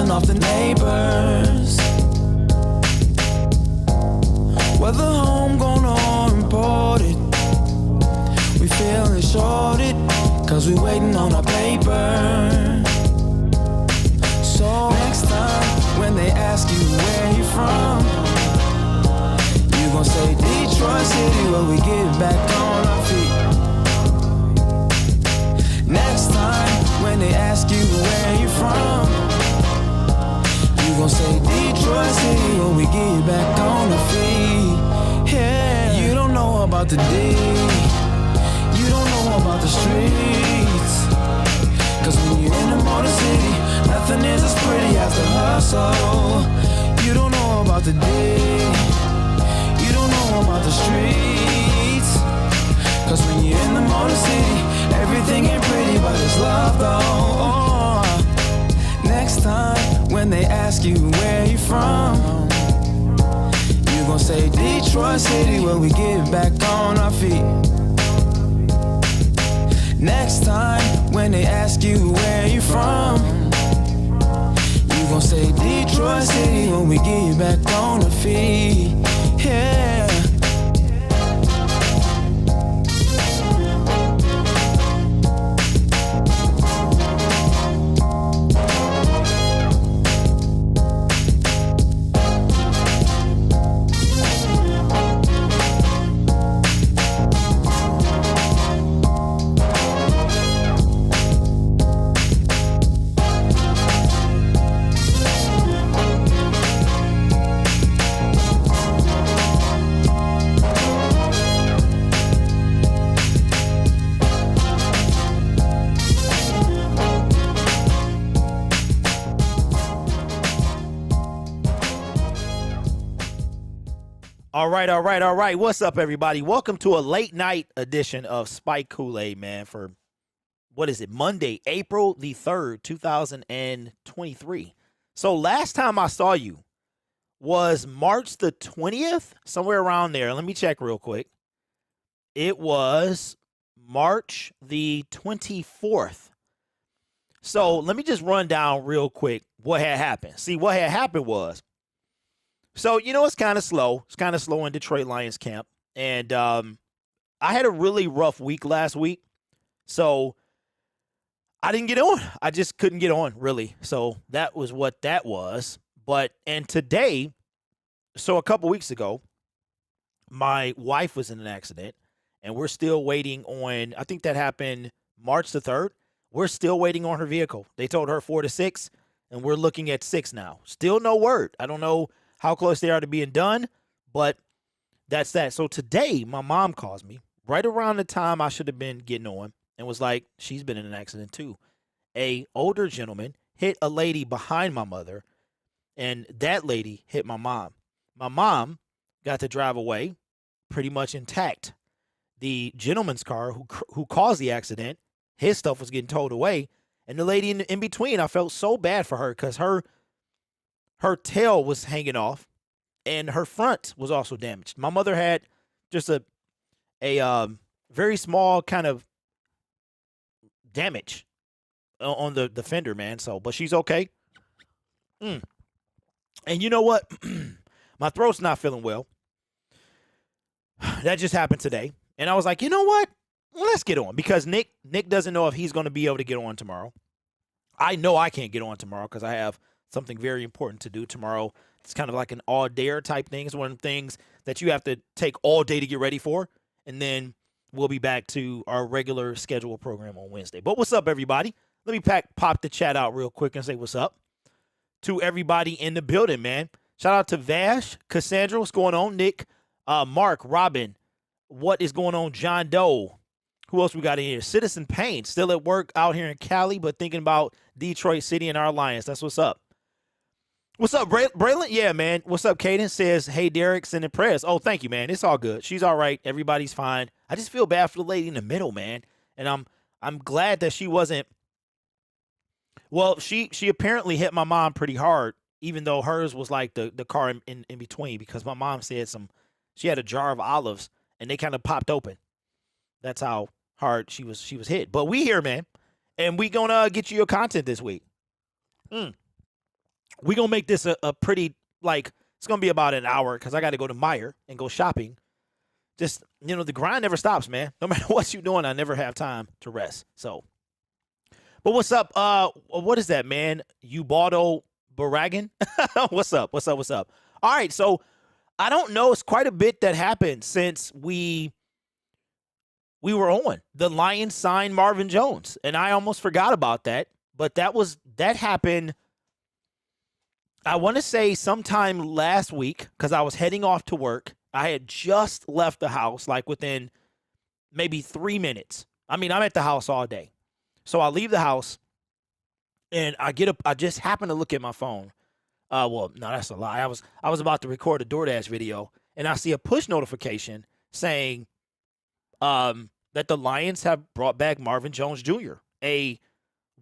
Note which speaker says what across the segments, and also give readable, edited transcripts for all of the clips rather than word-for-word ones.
Speaker 1: bouncing off the neighbors. Whether homegrown or imported, we feeling shorted, cause we waiting on our paper. So next time when they ask you where you from, you gon' say Detroit City, where we get back on our feet. Next time when they ask you where you from, you gon' say Detroit City, where we get back on our feet. Yeah, you don't know about the D, you don't know about the streets, cause when you're in the motor city, nothing is as pretty as the hustle. You don't know about the D, you don't know about the streets, cause when you're in the motor city, everything ain't pretty but it's love though. Next time when they ask you where you from, you gon' say Detroit City, where we get back on our feet. Next time when they ask you where you from, you gon' say Detroit City, when we get back on our feet. Yeah.
Speaker 2: All right. What's up, everybody? Welcome to a late night edition of Spike Kool-Aid, man, for, what is it, Monday, April the 3rd, 2023. So last time I saw you was March the 20th, somewhere around there. Let me check real quick. It was March the 24th. So let me just run down real quick what had happened. See, what had happened was, so, you know, it's kind of slow. It's kind of slow in Detroit Lions camp. And I had a really rough week last week. So I didn't get on. I just couldn't get on, really. So that was what that was. And today, so a couple weeks ago, my wife was in an accident. And we're still waiting on, I think that happened March the 3rd. We're still waiting on her vehicle. They told her 4 to 6, and we're looking at 6 now. Still no word. I don't know how close they are to being done, but that's that. So today, my mom calls me right around the time I should have been getting on and was like, she's been in an accident too. A older gentleman hit a lady behind my mother, and that lady hit my mom. My mom got to drive away pretty much intact. The gentleman's car who caused the accident, his stuff was getting towed away, and the lady in between, I felt so bad for her because her tail was hanging off, and her front was also damaged. My mother had just a very small kind of damage on the fender, man. So, but she's okay. And you know what? My throat's not feeling well. That just happened today, and I was like, you know what? Well, let's get on, because Nick doesn't know if he's going to be able to get on tomorrow. I know I can't get on tomorrow because I have something very important to do tomorrow. It's kind of like an all-dayer type thing. It's one of the things that you have to take all day to get ready for, and then we'll be back to our regular scheduled program on Wednesday. But what's up, everybody? Let me pop the chat out real quick and say what's up to everybody in the building, man. Shout out to Vash, Cassandra, what's going on? Nick, Mark, Robin, what is going on? John Doe. Who else we got in here? Citizen Pain, still at work out here in Cali, but thinking about Detroit City and our Alliance. That's what's up. What's up, Braylon? Yeah, man. What's up, Cadence? Says, hey, Derek, sending prayers. Oh, thank you, man. It's all good. She's all right. Everybody's fine. I just feel bad for the lady in the middle, man. And I'm glad that she wasn't. Well, she apparently hit my mom pretty hard, even though hers was like the car in between, because my mom said she had a jar of olives and they kind of popped open. That's how hard she was hit. But we here, man, and we gonna get you your content this week. We're going to make this a pretty, like, it's going to be about an hour because I got to go to Meijer and go shopping. Just, the grind never stops, man. No matter what you're doing, I never have time to rest. So, but what's up? What is that, man? Ubaldo Baragan? What's up? What's up? What's up? All right, so I don't know. It's quite a bit that happened since we were on. The Lions signed Marvin Jones, and I almost forgot about that. But that happened, I want to say sometime last week because I was heading off to work. I had just left the house, like within maybe 3 minutes. I mean, I'm at the house all day. So I leave the house, and I just happen to look at my phone. Well, no, that's a lie. I was about to record a DoorDash video, and I see a push notification saying that the Lions have brought back Marvin Jones Jr., a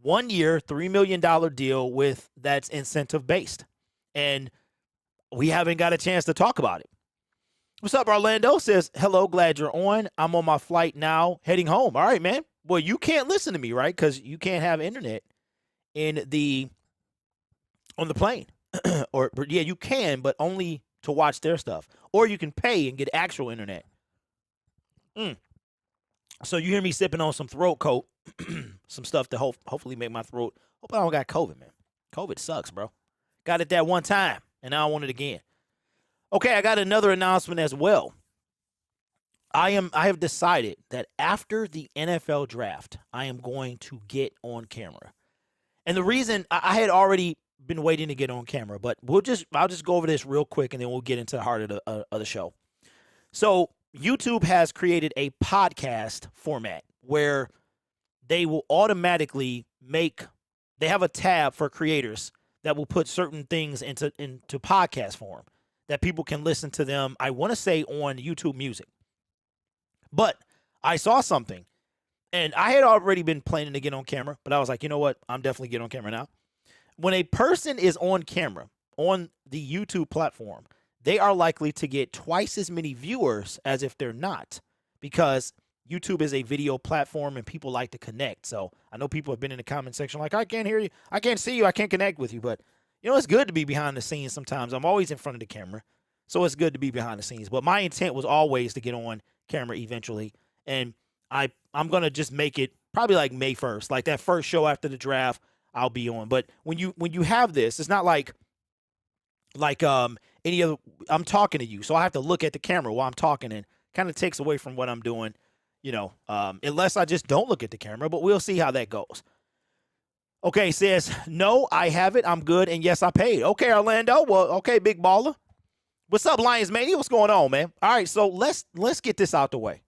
Speaker 2: 1-year, $3 million deal that's incentive-based. And we haven't got a chance to talk about it. What's up, Orlando? Says, hello, glad you're on. I'm on my flight now, heading home. All right, man. Well, you can't listen to me, right? Because you can't have internet on the plane. Or yeah, you can, but only to watch their stuff. Or you can pay and get actual internet. So you hear me sipping on some throat coat, some stuff to hopefully make my throat. Hope I don't got COVID, man. COVID sucks, bro. Got it that one time, and now I want it again. Okay, I got another announcement as well. I have decided that after the NFL draft, I am going to get on camera. And the reason I had already been waiting to get on camera, but I'll just go over this real quick and then we'll get into the heart of the show. So YouTube has created a podcast format where they will automatically they have a tab for creators that will put certain things into podcast form that people can listen to them, I want to say, on YouTube Music. But I saw something, and I had already been planning to get on camera, but I was like, you know what? I'm definitely getting on camera now. When a person is on camera on the YouTube platform, they are likely to get twice as many viewers as if they're not, because YouTube is a video platform and people like to connect. So I know people have been in the comment section like, I can't hear you, I can't see you, I can't connect with you. But it's good to be behind the scenes sometimes. I'm always in front of the camera, so it's good to be behind the scenes. But my intent was always to get on camera eventually, and I'm going to just make it probably like May 1st, like that first show after the draft I'll be on. But when you have this, it's not like any other, I'm talking to you, so I have to look at the camera while I'm talking, and kind of takes away from what I'm doing, unless I just don't look at the camera, but we'll see how that goes. Okay, says, no, I have it, I'm good, and yes, I paid. Okay, Orlando, well, okay, big baller. What's up, Lions Mania? What's going on, man? All right, so let's get this out the way.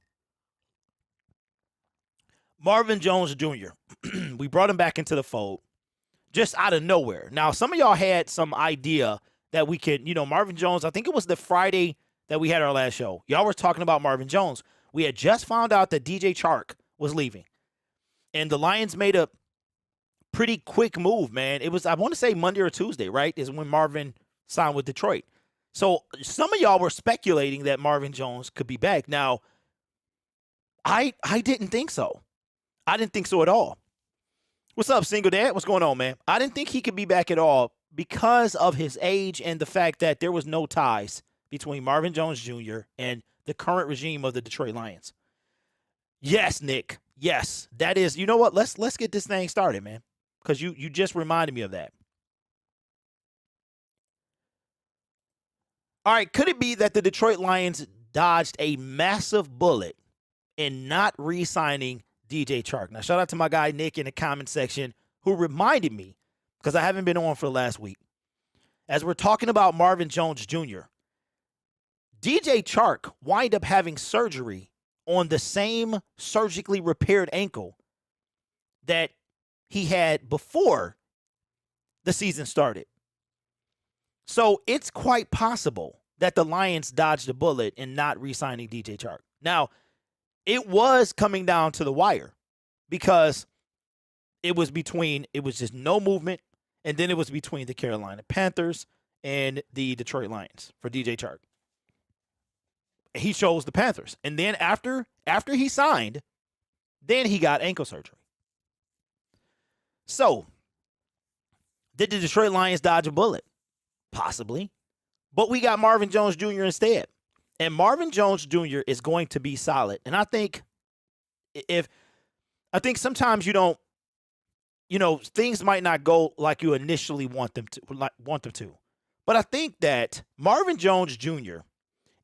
Speaker 2: Marvin Jones Jr., we brought him back into the fold just out of nowhere. Now, some of y'all had some idea that we could, Marvin Jones, I think it was the Friday that we had our last show. Y'all were talking about Marvin Jones. We had just found out that DJ Chark was leaving. And the Lions made a pretty quick move, man. It was, I want to say Monday or Tuesday, right, is when Marvin signed with Detroit. So some of y'all were speculating that Marvin Jones could be back. Now, I didn't think so. I didn't think so at all. What's up, Single Dad? What's going on, man? I didn't think he could be back at all because of his age and the fact that there was no ties between Marvin Jones Jr. and the current regime of the Detroit Lions. Yes, Nick. Yes, that is. You know what? Let's get this thing started, man, because you just reminded me of that. All right, could it be that the Detroit Lions dodged a massive bullet in not re-signing DJ Chark? Now, shout out to my guy Nick in the comment section who reminded me, because I haven't been on for the last week. As we're talking about Marvin Jones Jr., DJ Chark wind up having surgery on the same surgically repaired ankle that he had before the season started. So it's quite possible that the Lions dodged a bullet in not re-signing DJ Chark. Now, it was coming down to the wire because it was just no movement, and then it was between the Carolina Panthers and the Detroit Lions for DJ Chark. He chose the Panthers. And then after he signed, then he got ankle surgery. So Did the Detroit Lions dodge a bullet? Possibly. But we got Marvin Jones Jr. instead. And Marvin Jones Jr. is going to be solid. And I think sometimes you don't, things might not go like you initially want them to. But I think that Marvin Jones Jr.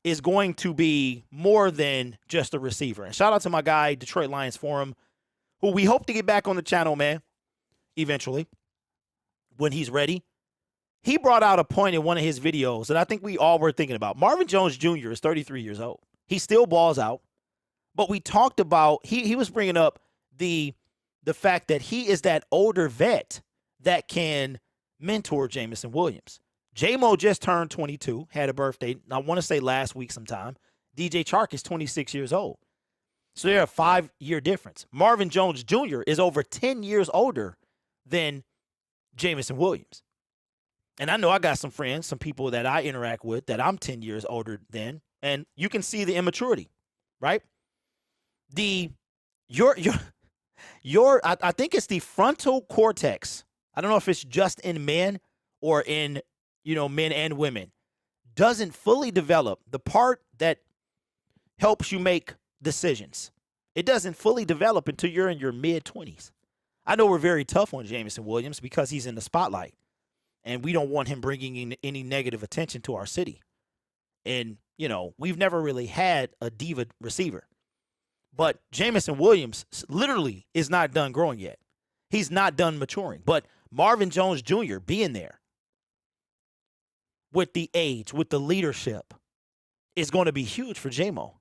Speaker 2: is going to be more than just a receiver. And shout out to my guy, Detroit Lions Forum, who we hope to get back on the channel, man, eventually, when he's ready. He brought out a point in one of his videos that I think we all were thinking about. Marvin Jones Jr. is 33 years old. He still balls out. But we talked about, he was bringing up the fact that he is that older vet that can mentor Jameson Williams. J-Mo just turned 22, had a birthday, I want to say last week sometime. DJ Chark is 26 years old. So they're a 5-year difference. Marvin Jones Jr. is over 10 years older than Jameson Williams. And I know I got some friends, some people that I interact with that I'm 10 years older than, and you can see the immaturity, right? I think it's the frontal cortex. I don't know if it's just in men or in, men and women, doesn't fully develop. The part that helps you make decisions, it doesn't fully develop until you're in your mid-20s. I know we're very tough on Jameson Williams because he's in the spotlight, and we don't want him bringing in any negative attention to our city. And, we've never really had a diva receiver. But Jameson Williams literally is not done growing yet. He's not done maturing. But Marvin Jones Jr. being there with the age, with the leadership, is going to be huge for J-Mo.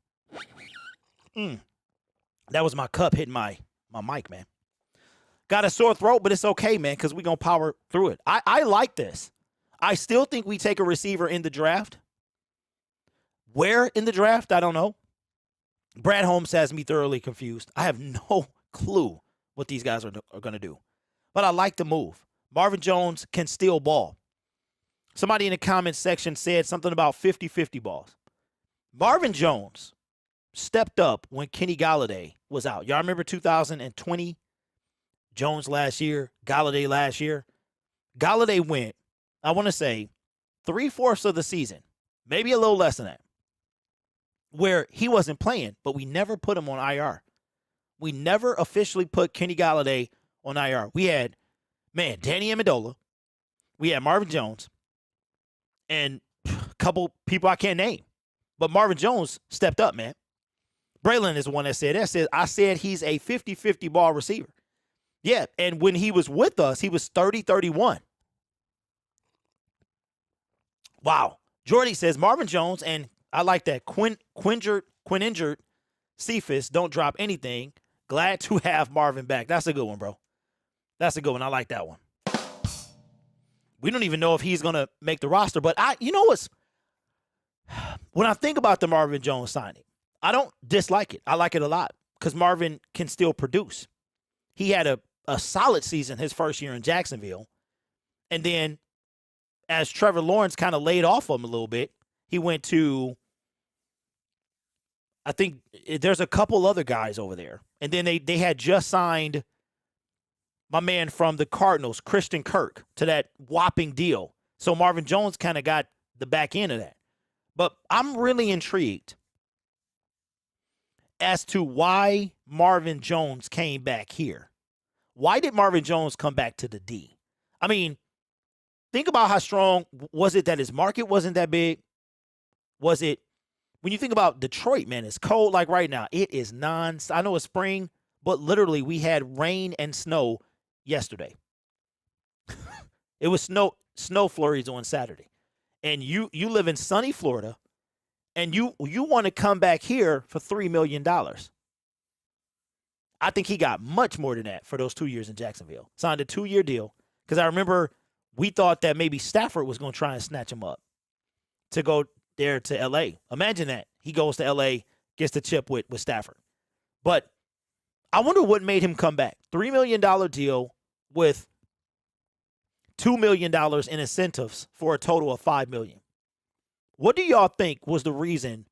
Speaker 2: That was my cup hitting my mic, man. Got a sore throat, but it's okay, man, because we're going to power through it. I like this. I still think we take a receiver in the draft. Where in the draft, I don't know. Brad Holmes has me thoroughly confused. I have no clue what these guys are going to do. But I like the move. Marvin Jones can steal ball. Somebody in the comments section said something about 50-50 balls. Marvin Jones stepped up when Kenny Galladay was out. Y'all remember 2020? Jones last year, Galladay last year. Galladay went, I want to say, 3/4 of the season, maybe a little less than that, where he wasn't playing, but we never put him on IR. We never officially put Kenny Galladay on IR. We had, Danny Amendola. We had Marvin Jones. And a couple people I can't name. But Marvin Jones stepped up, man. Braylon is the one that said that. I said he's a 50-50 ball receiver. Yeah, and when he was with us, he was 30-31. Wow. Jordy says Marvin Jones, and I like that. Quinninjured Cephas don't drop anything. Glad to have Marvin back. That's a good one, bro. That's a good one. I like that one. We don't even know if he's going to make the roster. But when I think about the Marvin Jones signing, I don't dislike it. I like it a lot because Marvin can still produce. He had a solid season his first year in Jacksonville. And then as Trevor Lawrence kind of laid off him a little bit, he went to, I think there's a couple other guys over there. And then they had just signed my man from the Cardinals, Christian Kirk, to that whopping deal. So Marvin Jones kind of got the back end of that. But I'm really intrigued as to why Marvin Jones came back here. Why did Marvin Jones come back to the D? I mean, think about how strong was it that his market wasn't that big? Was it, when you think about Detroit, man, it's cold like right now. It is I know it's spring, but literally we had rain and snow yesterday. It was snow flurries on Saturday. And you live in sunny Florida, and you want to come back here for $3 million. I think he got much more than that for those 2 years in Jacksonville. Signed a 2-year deal because I remember we thought that maybe Stafford was going to try and snatch him up to go there to L.A. Imagine that. He goes to L.A., gets the chip with Stafford. But I wonder what made him come back. $3 million deal with $2 million in incentives for a total of $5 million. What do y'all think was the reason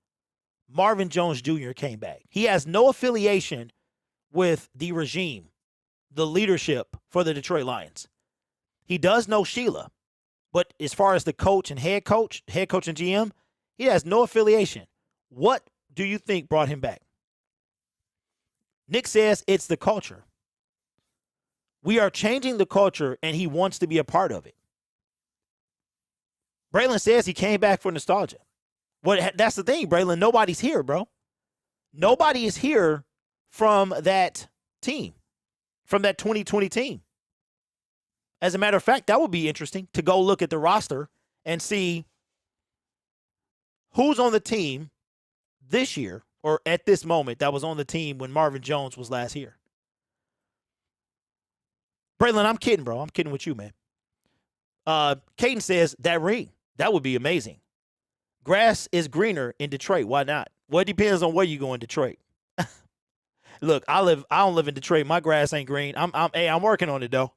Speaker 2: Marvin Jones Jr. came back? He has no affiliation with the regime, the leadership for the Detroit Lions. He does know Sheila, but as far as the coach and head coach and GM, he has no affiliation. What do you think brought him back? Nick says it's the culture. We are changing the culture, and he wants to be a part of it. Braylon says he came back for nostalgia. That's the thing, Braylon. Nobody's here, bro. Nobody is here from that team, from that 2020 team. As a matter of fact, that would be interesting to go look at the roster and see who's on the team this year or at this moment that was on the team when Marvin Jones was last here. Braylon, I'm kidding, bro. I'm kidding with you, man. Caden says that ring. That would be amazing. Grass is greener in Detroit. Why not? Well, it depends on where you go in Detroit. Look, I don't live in Detroit. My grass ain't green. I'm working on it though.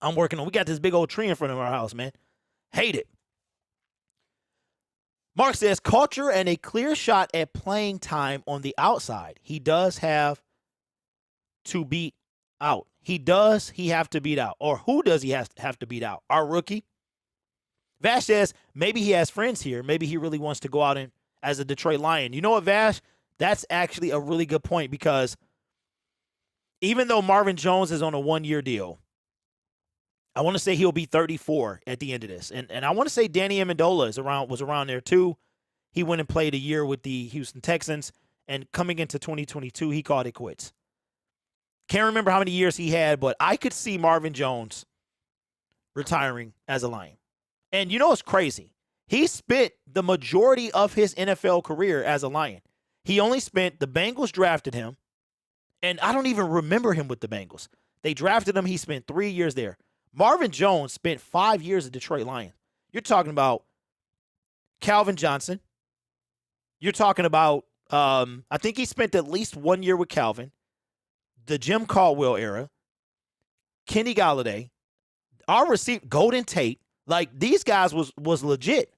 Speaker 2: I'm working on. We got this big old tree in front of our house, man. Hate it. Mark says culture and a clear shot at playing time on the outside. He does have to beat out. He have to beat out? Or who does he have to beat out? Our rookie? Vash says maybe he has friends here. Maybe he really wants to go out and as a Detroit Lion. You know what, Vash? That's actually a really good point because even though Marvin Jones is on a 1-year deal, I want to say he'll be 34 at the end of this. And I want to say Danny Amendola was around there too. He went and played a year with the Houston Texans, and coming into 2022, he called it quits. Can't remember how many years he had, but I could see Marvin Jones retiring as a Lion. And you know what's crazy? He spent the majority of his NFL career as a Lion. He only spent, the Bengals drafted him, and I don't even remember him with the Bengals. They drafted him. He spent 3 years there. Marvin Jones spent 5 years at Detroit Lions. You're talking about Calvin Johnson. You're talking about, I think he spent at least 1 year with Calvin, the Jim Caldwell era, Kenny Galladay, our receiver, Golden Tate. Like, these guys was legit.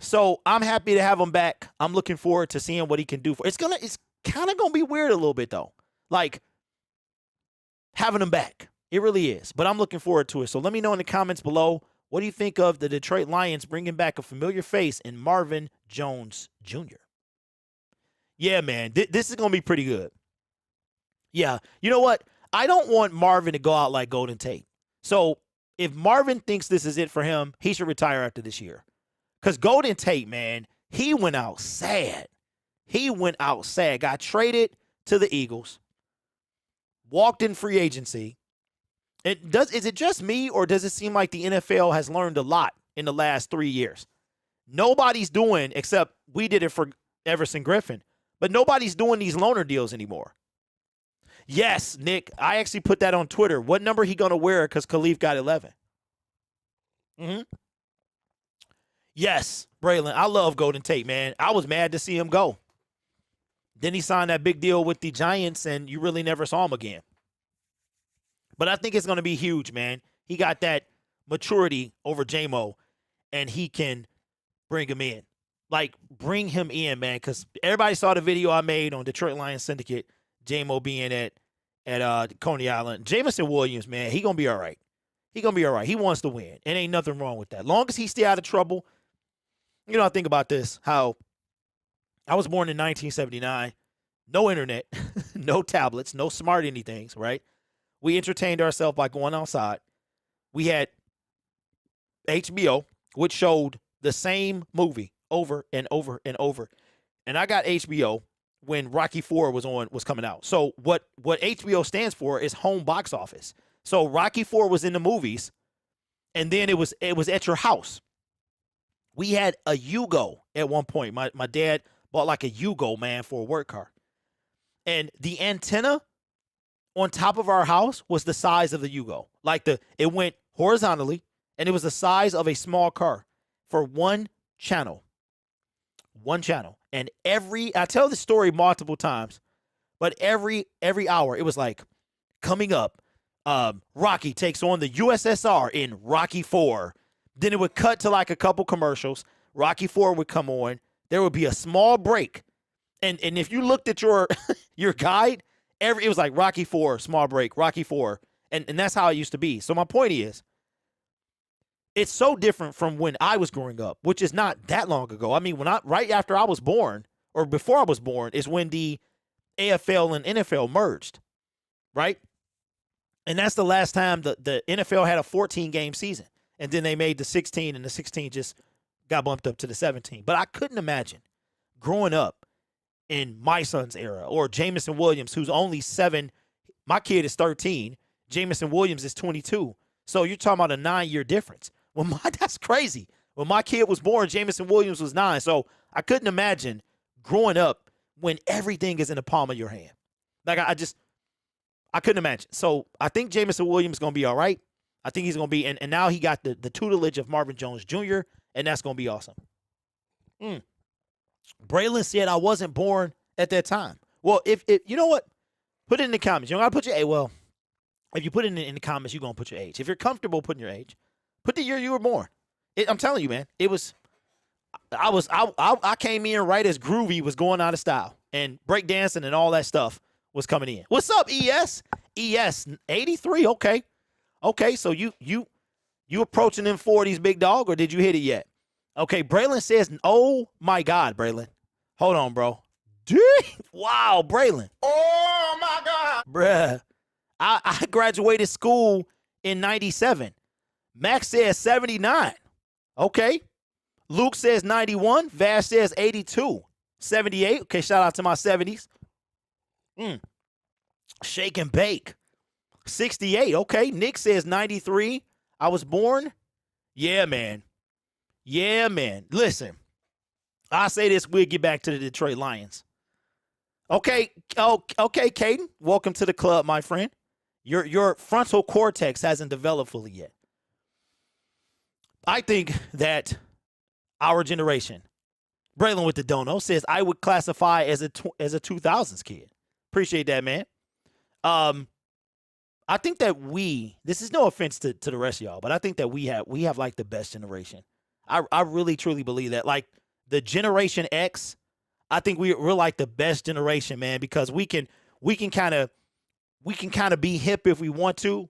Speaker 2: So I'm happy to have him back. I'm looking forward to seeing what he can do. It's kind of going to be weird a little bit, though. Like, having him back. It really is. But I'm looking forward to it. So let me know in the comments below, what do you think of the Detroit Lions bringing back a familiar face in Marvin Jones Jr.? Yeah, man, this is going to be pretty good. Yeah, you know what? I don't want Marvin to go out like Golden Tate. So if Marvin thinks this is it for him, he should retire after this year. Because Golden Tate, man, he went out sad. Got traded to the Eagles, walked in free agency. Is it just me, or does it seem like the NFL has learned a lot in the last 3 years? Nobody's doing, except we did it for Everson Griffin, but nobody's doing these loaner deals anymore. Yes, Nick, I actually put that on Twitter. What number he going to wear because Khalif got 11? Yes, Braylon, I love Golden Tate, man. I was mad to see him go. Then he signed that big deal with the Giants, and you really never saw him again. But I think it's going to be huge, man. He got that maturity over J-Mo, and he can bring him in. Like, bring him in, man, because everybody saw the video I made on Detroit Lions Syndicate, J-Mo being at Coney Island. Jameson Williams, man, he going to be all right. He going to be all right. He wants to win, and ain't nothing wrong with that. Long as he stay out of trouble. You know, I think about this, how I was born in 1979, no internet, no tablets, no smart anythings, right? We entertained ourselves by going outside. We had HBO, which showed the same movie over and over and over. And I got HBO when Rocky IV was coming out. So what HBO stands for is home box office. So Rocky IV was in the movies, and then it was at your house. We had a Yugo at one point. My dad bought like a Yugo, man, for a work car. And the antenna on top of our house was the size of the Yugo. Like it went horizontally, and it was the size of a small car for one channel. One channel. And I tell the story multiple times, but every hour it was like, coming up, Rocky takes on the USSR in Rocky IV. Then it would cut to like a couple commercials. Rocky IV would come on. There would be a small break. And if you looked at your guide, It was like Rocky 4, small break, Rocky 4. And that's how it used to be. So my point is, it's so different from when I was growing up, which is not that long ago. I mean, right after I was born, or before I was born, is when the AFL and NFL merged, right? And that's the last time the NFL had a 14-game season. And then they made the 16, and the 16 just got bumped up to the 17. But I couldn't imagine growing up in my son's era, or Jamison Williams, who's only 7. My kid is 13. Jamison Williams is 22. So you're talking about a 9-year difference. Well, that's crazy. When my kid was born, Jamison Williams was 9. So I couldn't imagine growing up when everything is in the palm of your hand. Like, I couldn't imagine. So I think Jamison Williams is going to be all right. I think he's going to be, and now he got the tutelage of Marvin Jones Jr., and that's going to be awesome. Braylon said I wasn't born at that time. Well, if you know what? Put it in the comments. You don't got to put your age. Well, if you put it in the comments, you're going to put your age. If you're comfortable putting your age, put the year you were born. I'm telling you, man, I came in right as Groovy was going out of style, and breakdancing and all that stuff was coming in. What's up, ES? ES 83. Okay, so you approaching them 40s, big dog, or did you hit it yet? Okay, Braylon says, oh my God, Braylon. Hold on, bro. Wow, Braylon.
Speaker 3: Oh my God.
Speaker 2: Bruh. I graduated school in 97. Max says 79. Okay. Luke says 91. Vash says 82. 78. Okay, shout out to my 70s. Shake and bake. 68. Okay. Nick says 93. I was born. Yeah, man. Listen, I say this, we'll get back to the Detroit Lions. Okay, Caden, welcome to the club, my friend. Your frontal cortex hasn't developed fully yet. I think that our generation, Braylon with the dono, says I would classify as a 2000s kid. Appreciate that, man. I think that this is no offense to the rest of y'all, but I think that we have like the best generation. I really truly believe that. Like the Generation X, I think we're like the best generation, man, because we can kind of be hip if we want to,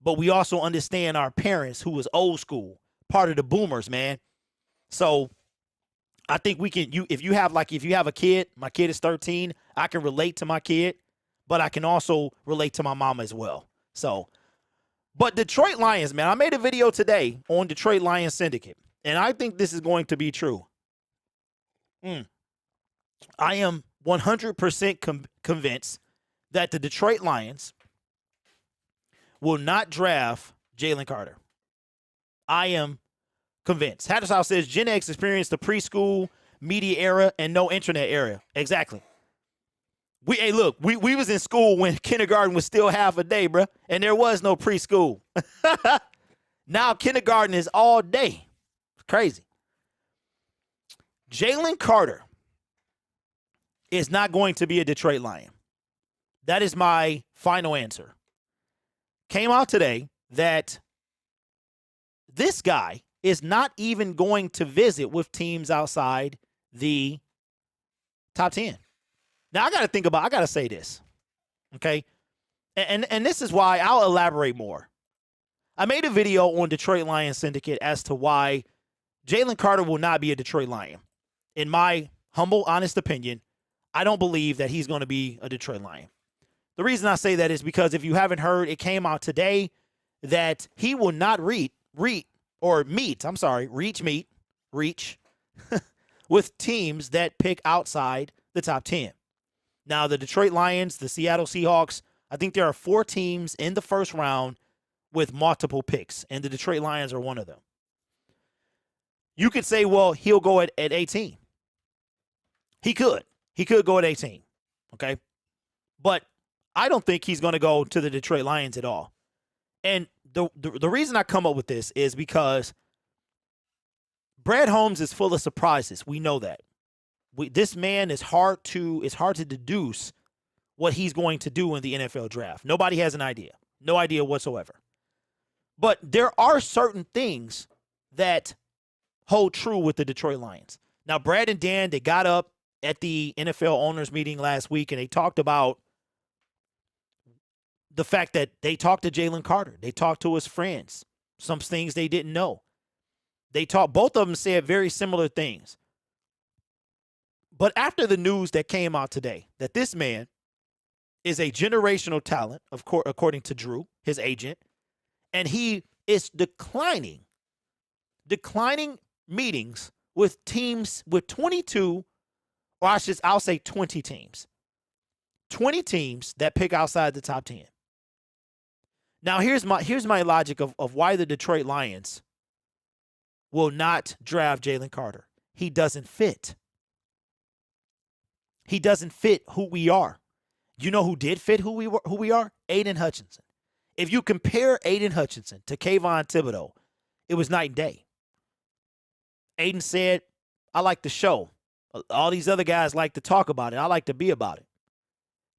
Speaker 2: but we also understand our parents who was old school, part of the boomers, man. So I think we can if you have a kid, my kid is 13, I can relate to my kid, but I can also relate to my mama as well. So, but Detroit Lions, man, I made a video today on Detroit Lions Syndicate, and I think this is going to be true. I am 100% convinced that the Detroit Lions will not draft Jalen Carter. I am convinced. Hattersaw says Gen X experienced the preschool media era and no internet era. Exactly. We was in school when kindergarten was still half a day, bro, and there was no preschool. Now kindergarten is all day. It's crazy. Jalen Carter is not going to be a Detroit Lion. That is my final answer. Came out today that this guy is not even going to visit with teams outside the top 10. Now, I got to say this, okay? And this is why I'll elaborate more. I made a video on Detroit Lions Syndicate as to why Jalen Carter will not be a Detroit Lion. In my humble, honest opinion, I don't believe that he's going to be a Detroit Lion. The reason I say that is because if you haven't heard, it came out today that he will not reach with teams that pick outside the top 10. Now, the Detroit Lions, the Seattle Seahawks, I think there are 4 teams in the first round with multiple picks, and the Detroit Lions are one of them. You could say, well, he'll go at 18. He could. He could go at 18, okay? But I don't think he's going to go to the Detroit Lions at all. And the reason I come up with this is because Brad Holmes is full of surprises. We know that. This man is hard to deduce what he's going to do in the NFL draft. Nobody has an idea. No idea whatsoever. But there are certain things that hold true with the Detroit Lions. Now, Brad and Dan, they got up at the NFL owners meeting last week and they talked about the fact that they talked to Jalen Carter. They talked to his friends. Some things they didn't know. Both of them said very similar things. But after the news that came out today, that this man is a generational talent, of course, according to Drew, his agent, and he is declining meetings with teams with 22, or I'll say 20 teams. 20 teams that pick outside the top 10. Now, here's my logic of why the Detroit Lions will not draft Jalen Carter. He doesn't fit. He doesn't fit who we are. You know who did fit who we are? Aiden Hutchinson. If you compare Aiden Hutchinson to Kayvon Thibodeau, it was night and day. Aiden said, I like the show. All these other guys like to talk about it. I like to be about it.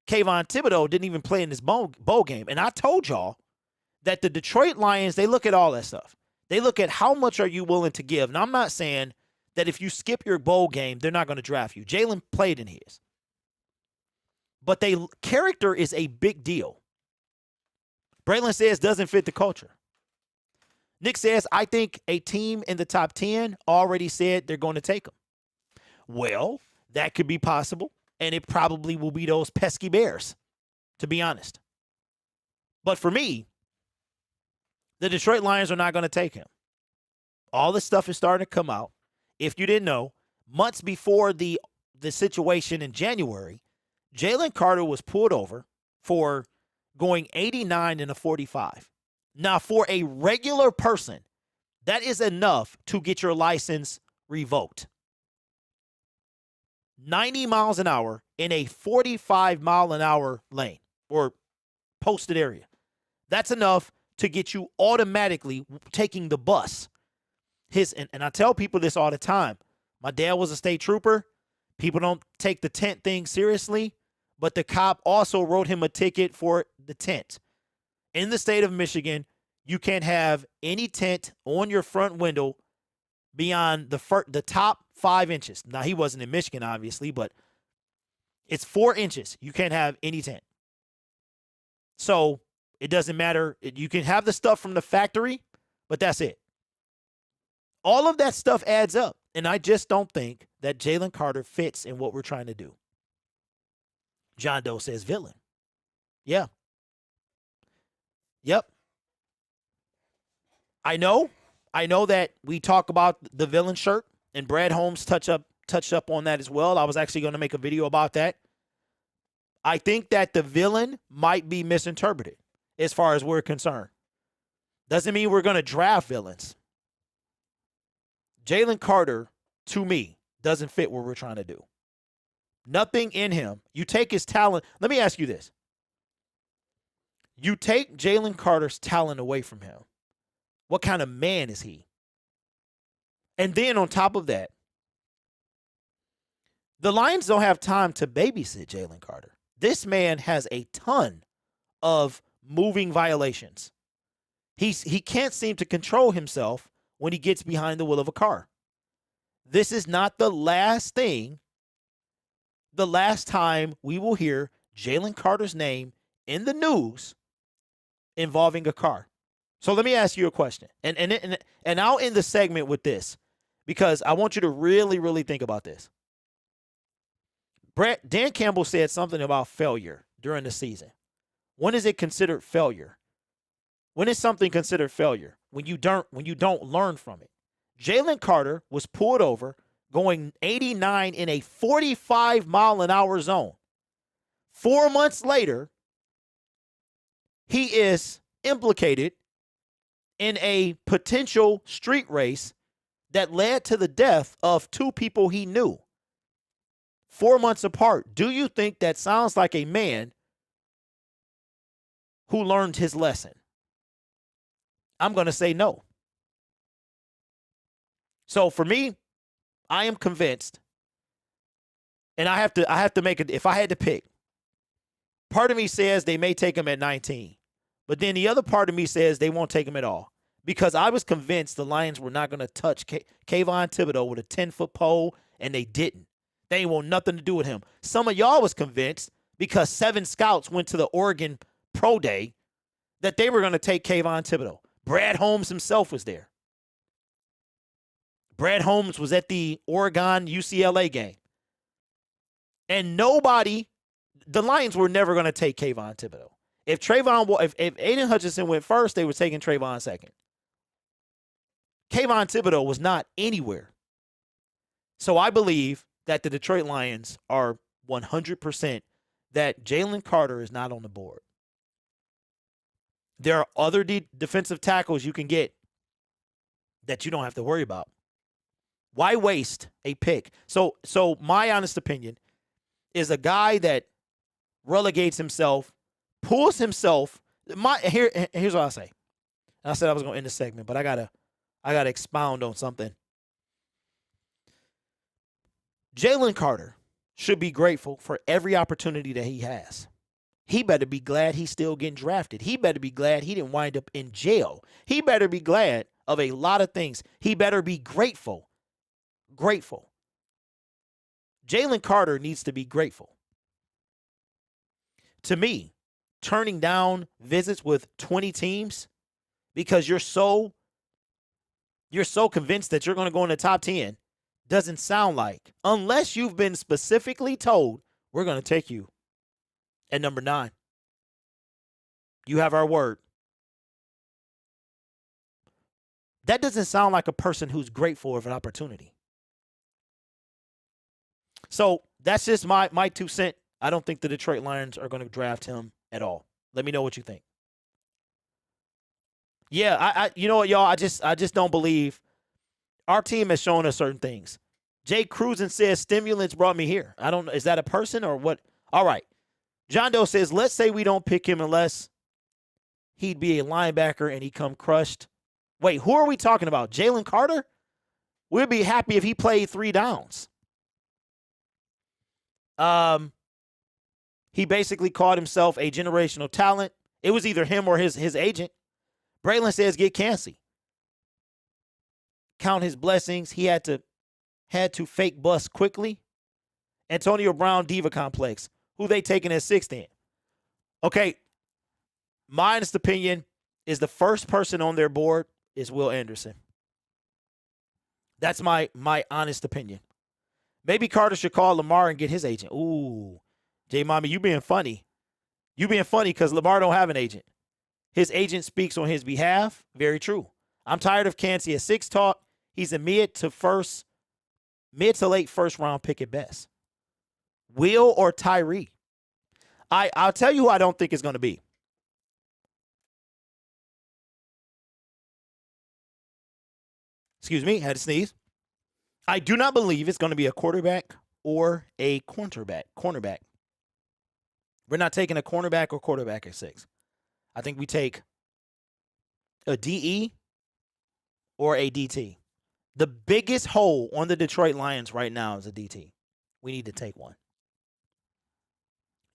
Speaker 2: Kayvon Thibodeau didn't even play in this bowl game. And I told y'all that the Detroit Lions, they look at all that stuff. They look at how much are you willing to give. And I'm not saying that if you skip your bowl game, they're not going to draft you. Jalen played in his. But character is a big deal. Braylon says doesn't fit the culture. Nick says, I think a team in the top 10 already said they're going to take him. Well, that could be possible, and it probably will be those pesky Bears, to be honest. But for me, the Detroit Lions are not going to take him. All this stuff is starting to come out. If you didn't know, months before the situation in January, Jalen Carter was pulled over for going 89 in a 45. Now, for a regular person, that is enough to get your license revoked. 90 miles an hour in a 45-mile-an-hour lane or posted area. That's enough to get you automatically taking the bus. And I tell people this all the time. My dad was a state trooper. People don't take the tent thing seriously, but the cop also wrote him a ticket for the tent. In the state of Michigan, you can't have any tent on your front window beyond the top 5 inches. Now, he wasn't in Michigan, obviously, but it's 4 inches. You can't have any tent. So it doesn't matter. You can have the stuff from the factory, but that's it. All of that stuff adds up, and I just don't think that Jalen Carter fits in what we're trying to do. John Doe says villain. Yeah. Yep. I know that we talk about the villain shirt, and Brad Holmes touched up on that as well. I was actually going to make a video about that. I think that the villain might be misinterpreted as far as we're concerned. Doesn't mean we're going to draft villains. Jalen Carter, to me, doesn't fit what we're trying to do. Nothing in him. You take his talent. Let me ask you this. You take Jalen Carter's talent away from him. What kind of man is he? And then on top of that, the Lions don't have time to babysit Jalen Carter. This man has a ton of moving violations. He can't seem to control himself when he gets behind the wheel of a car. This is not the last time we will hear Jalen Carter's name in the news involving a car. So let me ask you a question. And I'll end the segment with this because I want you to really, really think about this. Dan Campbell said something about failure during the season. When is it considered failure? When is something considered failure? When you don't learn from it. Jalen Carter was pulled over going 89 in a 45-mile-an-hour zone. 4 months later, he is implicated in a potential street race that led to the death of 2 people he knew. 4 months apart. Do you think that sounds like a man who learned his lesson? I'm going to say no. So for me, I am convinced, and I have to make it. If I had to pick, part of me says they may take him at 19, but then the other part of me says they won't take him at all because I was convinced the Lions were not going to touch Kayvon Thibodeau with a 10-foot pole, and they didn't. They ain't want nothing to do with him. Some of y'all was convinced because 7 scouts went to the Oregon pro day that they were going to take Kayvon Thibodeau. Brad Holmes himself was there. Brad Holmes was at the Oregon UCLA game. And the Lions were never going to take Kayvon Thibodeau. If Aiden Hutchinson went first, they were taking Trayvon second. Kayvon Thibodeau was not anywhere. So I believe that the Detroit Lions are 100% that Jalen Carter is not on the board. There are other defensive tackles you can get that you don't have to worry about. Why waste a pick? So my honest opinion is a guy that relegates himself, pulls himself. Here's what I say. I said I was going to end the segment, but I gotta expound on something. Jalen Carter should be grateful for every opportunity that he has. He better be glad he's still getting drafted. He better be glad he didn't wind up in jail. He better be glad of a lot of things. He better be grateful. Grateful. Jalen Carter needs to be grateful. To me, turning down visits with 20 teams because you're so convinced that you're going to go in the top 10 doesn't sound like, unless you've been specifically told, we're going to take you at number 9. You have our word. That doesn't sound like a person who's grateful of an opportunity. So that's just my 2 cents. I don't think the Detroit Lions are going to draft him at all. Let me know what you think. Yeah, I you know what, y'all? I just don't believe our team has shown us certain things. Jay Cruzen says stimulants brought me here. I don't know. Is that a person or what? All right. John Doe says, let's say we don't pick him unless he'd be a linebacker and he come crushed. Wait, who are we talking about? Jalen Carter? We'd be happy if he played 3 downs. He basically called himself a generational talent. It was either him or his agent. Braylon says get Cansey. Count his blessings. He had to fake bust quickly. Antonio Brown diva complex. Who they taking at 6th then? Okay, my honest opinion is the first person on their board is Will Anderson. That's my honest opinion. Maybe Carter should call Lamar and get his agent. Ooh, J Mommy, you being funny. You being funny because Lamar don't have an agent. His agent speaks on his behalf. Very true. I'm tired of Cansey at 6 talk. He's a mid to late first round pick at best. Will or Tyree? I'll tell you who I don't think is going to be. Excuse me, had to sneeze. I do not believe it's going to be a quarterback or a cornerback. We're not taking a cornerback or quarterback at 6. I think we take a DE or a DT. The biggest hole on the Detroit Lions right now is a DT. We need to take one.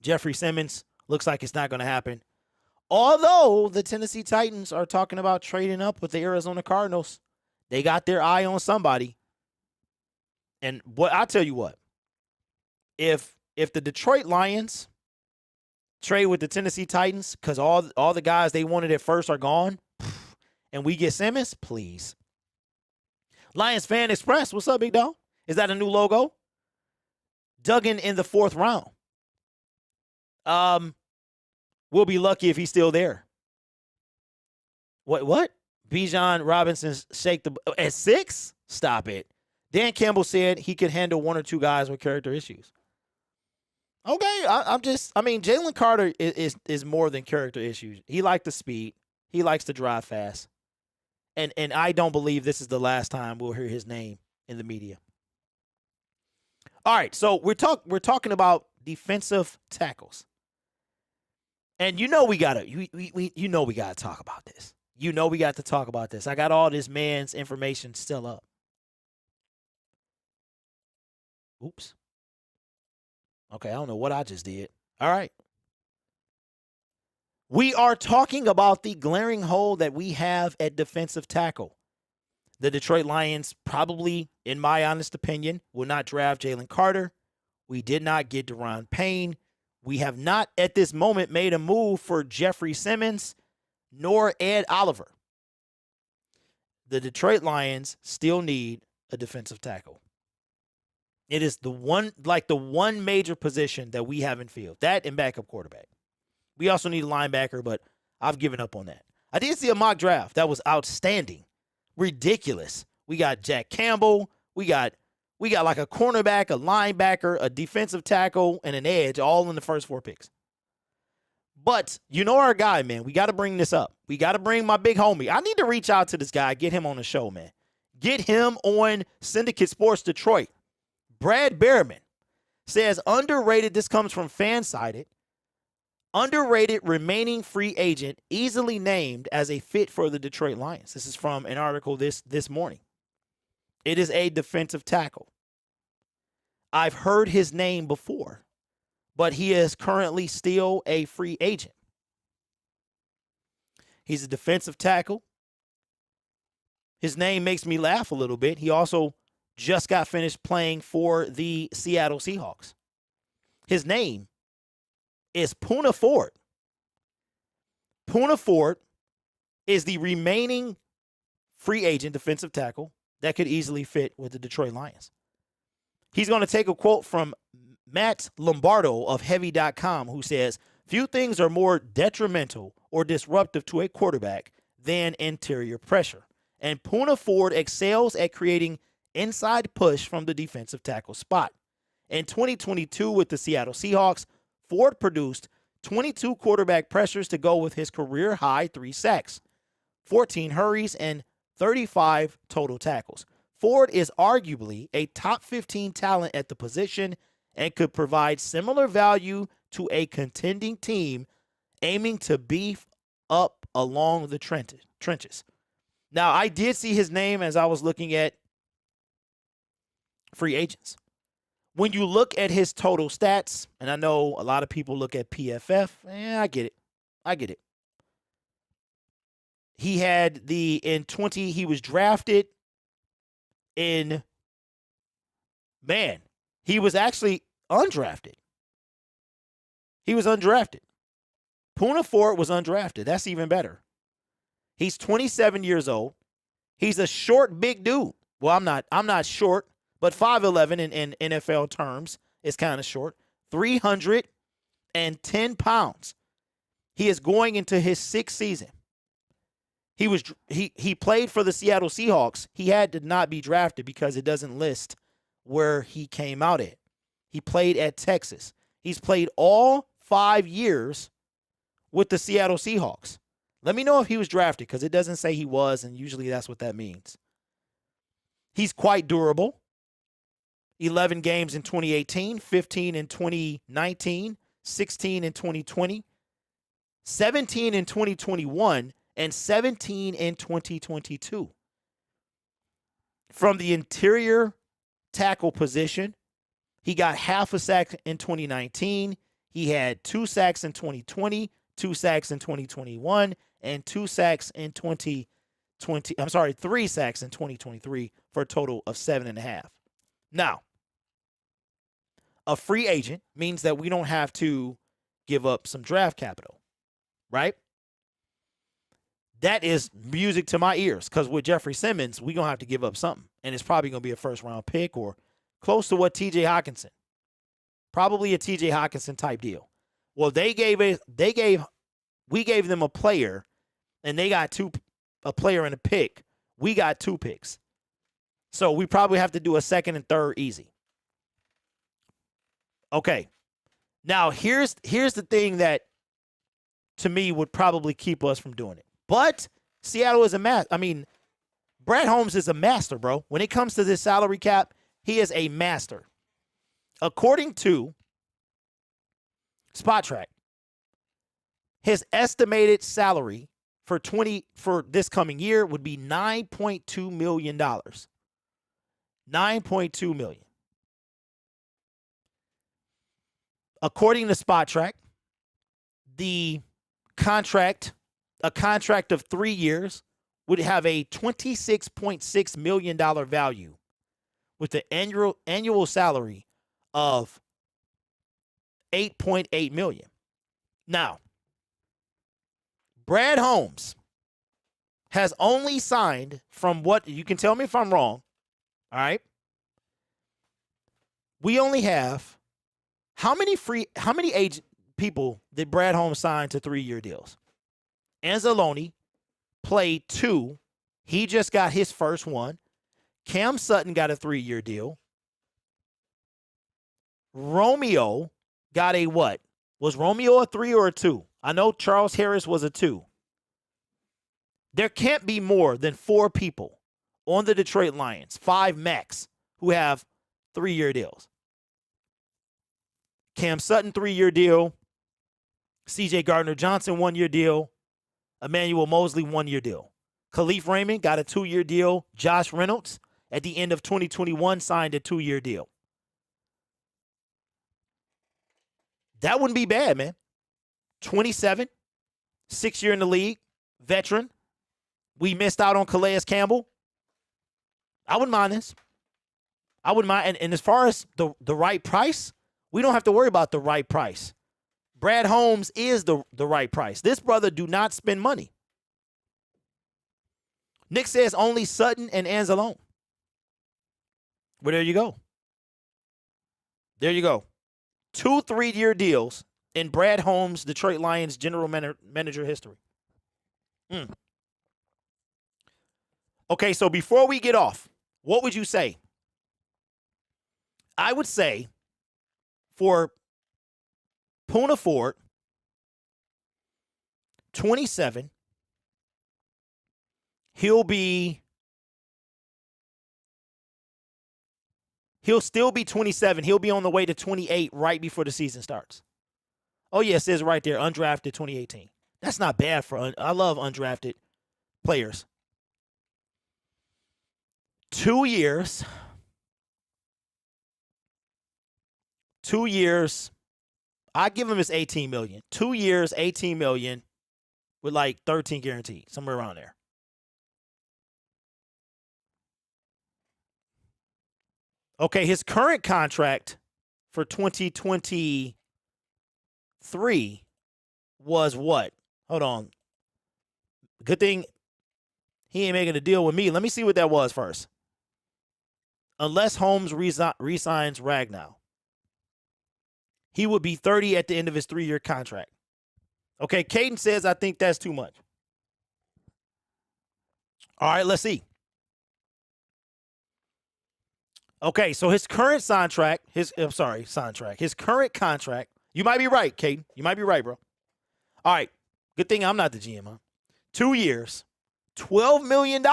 Speaker 2: Jeffrey Simmons looks like it's not going to happen. Although the Tennessee Titans are talking about trading up with the Arizona Cardinals. They got their eye on somebody. And I'll tell you what. If the Detroit Lions trade with the Tennessee Titans because all the guys they wanted at first are gone, and we get Simmons, please. Lions Fan Express, what's up, big dog? Is that a new logo? Duggan in the 4th round. We'll be lucky if he's still there. What? Bijan Robinson shake the at 6? Stop it. Dan Campbell said he could handle 1 or 2 guys with character issues. Okay, Jalen Carter is more than character issues. He likes the speed. He likes to drive fast. And I don't believe this is the last time we'll hear his name in the media. All right, so we're talking about defensive tackles. And we gotta talk about this. We got to talk about this. I got all this man's information still up. Oops. Okay, I don't know what I just did. All right. We are talking about the glaring hole that we have at defensive tackle. The Detroit Lions probably, in my honest opinion, will not draft Jalen Carter. We did not get Deron Payne. We have not at this moment made a move for Jeffrey Simmons nor Ed Oliver. The Detroit Lions still need a defensive tackle. It is the one major position that we haven't filled. That and backup quarterback. We also need a linebacker, but I've given up on that. I did see a mock draft that was outstanding. Ridiculous. We got Jack Campbell. We got like a cornerback, a linebacker, a defensive tackle, and an edge all in the first 4 picks. But you know our guy, man. We got to bring this up. We got to bring my big homie. I need to reach out to this guy, get him on the show, man. Get him on Syndicate Sports Detroit. Brad Behrman says underrated. This comes from Fansided. Underrated remaining free agent easily named as a fit for the Detroit Lions. This is from an article this morning. It is a defensive tackle. I've heard his name before, but he is currently still a free agent. He's a defensive tackle. His name makes me laugh a little bit. He also just got finished playing for the Seattle Seahawks. His name is Poona Ford. Poona Ford is the remaining free agent defensive tackle that could easily fit with the Detroit Lions. He's going to take a quote from Matt Lombardo of Heavy.com, who says, few things are more detrimental or disruptive to a quarterback than interior pressure. And Poona Ford excels at creating inside push from the defensive tackle spot. In 2022 with the Seattle Seahawks, Ford produced 22 quarterback pressures to go with his career-high 3 sacks, 14 hurries, and 35 total tackles. Ford is arguably a top 15 talent at the position and could provide similar value to a contending team aiming to beef up along the trenches. Now, I did see his name as I was looking at free agents. When you look at his total stats, and I know a lot of people look at PFF, I get it. He had he was drafted he was actually undrafted. He was undrafted. Poona Ford was undrafted. That's even better. He's 27 years old. He's a short, big dude. Well, I'm not short, but 5'11" in NFL terms is kind of short. 310 pounds. He is going into his 6th season. He played for the Seattle Seahawks. He had to not be drafted because it doesn't list where he came out at. He played at Texas. He's played all 5 years with the Seattle Seahawks. Let me know if he was drafted because it doesn't say he was, and usually that's what that means. He's quite durable. 11 games in 2018, 15 in 2019, 16 in 2020, 17 in 2021, and 17 in 2022. From the interior tackle position, he got half a sack in 2019. He had 2 sacks in 2020, 2 sacks in 2021, and 3 sacks in 2023 for a total of 7.5. Now, a free agent means that we don't have to give up some draft capital, right? That is music to my ears because with Jeffrey Simmons, we're going to have to give up something. And it's probably going to be a first-round pick or close to what TJ Hawkinson. Probably a TJ Hawkinson type deal. Well, we gave them a player, and they got a player and a pick. We got 2 picks. So we probably have to do a second and third easy. Okay. Now, here's the thing that, to me, would probably keep us from doing it. But Seattle is Brad Holmes is a master, bro. When it comes to this salary cap, he is a master. According to SpotTrack, his estimated salary for this coming year would be $9.2 million. $9.2 million. According to SpotTrack, a contract of 3 years would have a $26.6 million value with the annual salary of $8.8 million. Now, Brad Holmes has only signed, from what you can tell me if I'm wrong, all right? We only have how many people did Brad Holmes sign to 3-year deals? Anzalone played 2. He just got his first one. Cam Sutton got a 3-year deal. Romeo got a what? Was Romeo a 3 or a 2? I know Charles Harris was a 2. There can't be more than 4 people on the Detroit Lions, 5 max, who have 3-year deals. Cam Sutton, 3-year deal. C.J. Gardner-Johnson, 1-year deal. Emmanuel Mosley, 1-year deal. Khalif Raymond got a 2-year deal. Josh Reynolds, at the end of 2021, signed a 2-year deal. That wouldn't be bad, man. 27, 6-year in the league, veteran. We missed out on Calais Campbell. I wouldn't mind this. I wouldn't mind. And as far as the right price, we don't have to worry about the right price. Brad Holmes is the right price. This brother do not spend money. Nick says only Sutton and Anzalone. Well, there you go. There you go. 2 3-year deals in Brad Holmes, Detroit Lions general manager history. Okay, so before we get off, what would you say? I would say for Poona Ford, 27, he'll still be 27. He'll be on the way to 28 right before the season starts. Oh, yeah, it says right there, undrafted 2018. That's not bad I love undrafted players. 2 years. 2 years. I give him his $18 million. 2 years, $18 million with like 13 guaranteed, somewhere around there. Okay, his current contract for 2023 was what? Hold on. Good thing he ain't making a deal with me. Let me see what that was first. Unless Holmes resigns Ragnow, he would be 30 at the end of his 3-year contract. Okay, Caden says, I think that's too much. All right, let's see. Okay, so his current contract, his current contract, you might be right, Caden. You might be right, bro. All right, good thing I'm not the GM, huh? 2 years, $12 million.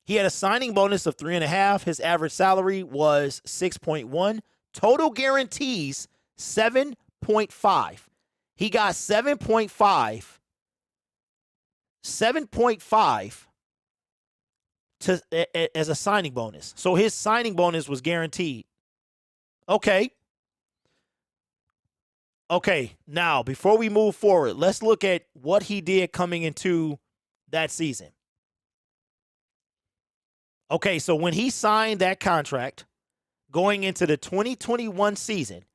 Speaker 2: He had a signing bonus of 3.5. His average salary was 6.1. Total guarantees, 7.5. He got 7.5 as a signing bonus. So his signing bonus was guaranteed. Okay. Okay, now, before we move forward, let's look at what he did coming into that season. Okay, so when he signed that contract, going into the 2021 season,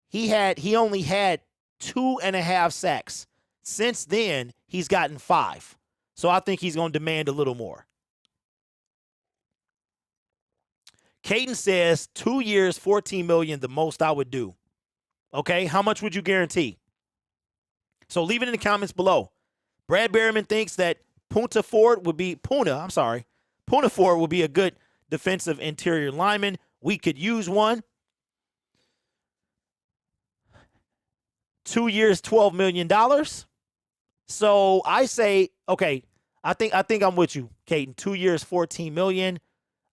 Speaker 2: he only had 2.5 sacks. Since then, he's gotten 5. So I think he's going to demand a little more. Caden says 2 years, $14 million, the most I would do. Okay, how much would you guarantee? So leave it in the comments below. Brad Berryman thinks that Poona Ford would be a good defensive interior lineman. We could use one. 2 years, $12 million. So I say, okay, I think I'm with you, Caden. 2 years, $14 million.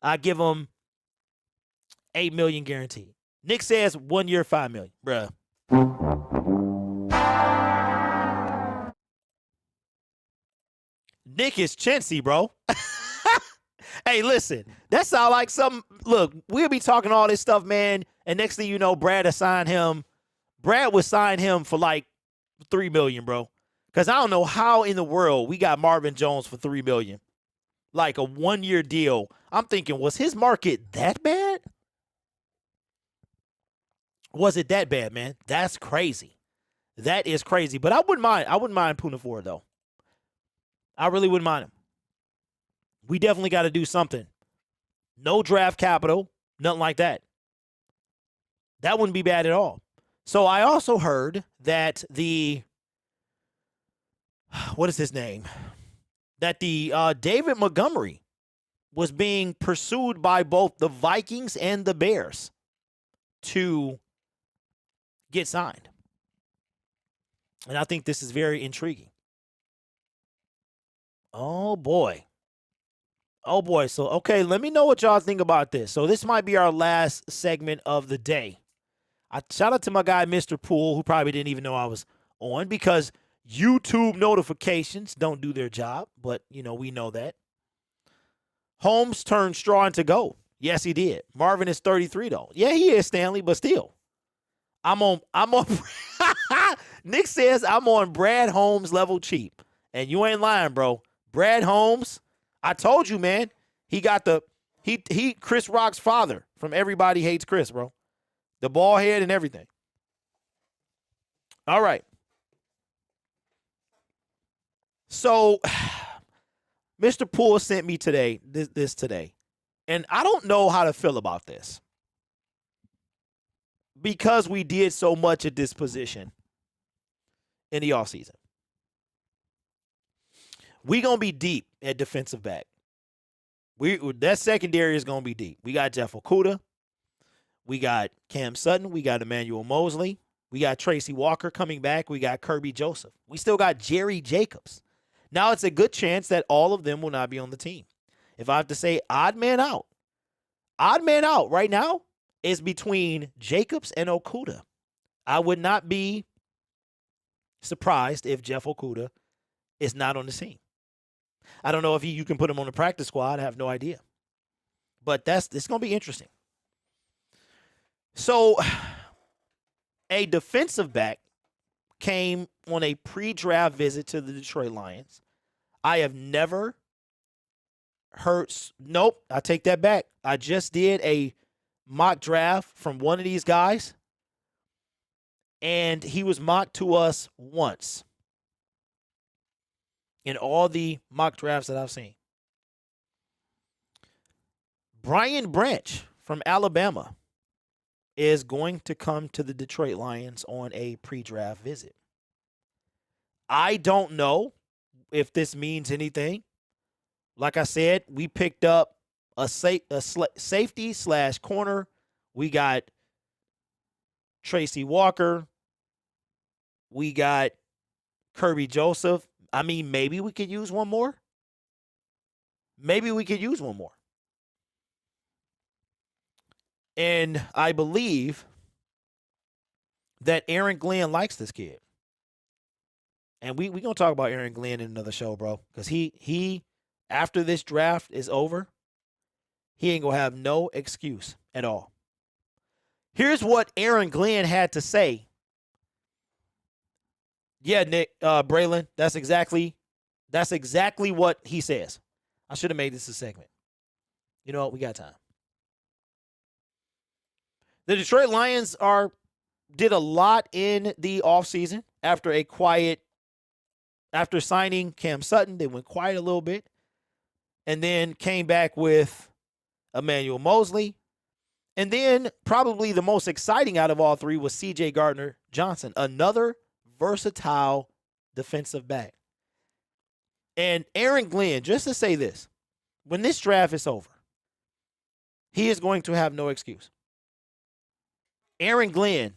Speaker 2: I give him $8 million guaranteed. Nick says 1 year, $5 million. Bruh. Nick is chintzy, bro. Hey, listen, that sound like something. Look, we'll be talking all this stuff, man, and next thing you know, Brad assigned him. Brad would sign him for like $3 million, bro. Because I don't know how in the world we got Marvin Jones for $3 million. Like a 1-year deal. I'm thinking, was his market that bad? Was it that bad, man? That's crazy. That is crazy. But I wouldn't mind Poona Ford, though. I really wouldn't mind him. We definitely got to do something. No draft capital, nothing like that. That wouldn't be bad at all. So I also heard that what is his name? That the David Montgomery was being pursued by both the Vikings and the Bears to get signed. And I think this is very intriguing. Oh, boy. Oh, boy. So, okay, let me know what y'all think about this. So this might be our last segment of the day. I shout out to my guy, Mr. Poole, who probably didn't even know I was on because YouTube notifications don't do their job. But, we know that. Holmes turned straw into gold. Yes, he did. Marvin is 33, though. Yeah, he is, Stanley, but still. I'm on Nick says I'm on Brad Holmes level cheap. And you ain't lying, bro. Brad Holmes, I told you, man. He got he Chris Rock's father from Everybody Hates Chris, bro. The bald head and everything. All right. So Mr. Poole sent me today, this today. And I don't know how to feel about this. Because we did so much at this position in the offseason. We're going to be deep at defensive back. That secondary is going to be deep. We got Jeff Okudah. We got Cam Sutton. We got Emmanuel Mosley. We got Tracy Walker coming back. We got Kirby Joseph. We still got Jerry Jacobs. Now, it's a good chance that all of them will not be on the team. If I have to say odd man out right now is between Jacobs and Okudah. I would not be surprised if Jeff Okudah is not on the team. I don't know if you can put him on the practice squad. I have no idea. But it's going to be interesting. So, a defensive back came on a pre-draft visit to the Detroit Lions. I have never heard – nope, I take that back. I just did a mock draft from one of these guys, and he was mocked to us once in all the mock drafts that I've seen. Brian Branch from Alabama is going to come to the Detroit Lions on a pre-draft visit. I don't know if this means anything. Like I said, we picked up a safety / corner. We got Tracy Walker. We got Kirby Joseph. I mean, maybe we could use one more. And I believe that Aaron Glenn likes this kid. And we going to talk about Aaron Glenn in another show, bro. Because he, after this draft is over, he ain't going to have no excuse at all. Here's what Aaron Glenn had to say. Yeah, Nick, Braylon, that's exactly what he says. I should have made this a segment. You know what? We got time. The Detroit Lions did a lot in the offseason after signing Cam Sutton. They went quiet a little bit and then came back with Emmanuel Mosley. And then probably the most exciting out of all three was C.J. Gardner-Johnson, another versatile defensive back. And Aaron Glenn, just to say this, when this draft is over, he is going to have no excuse. Aaron Glenn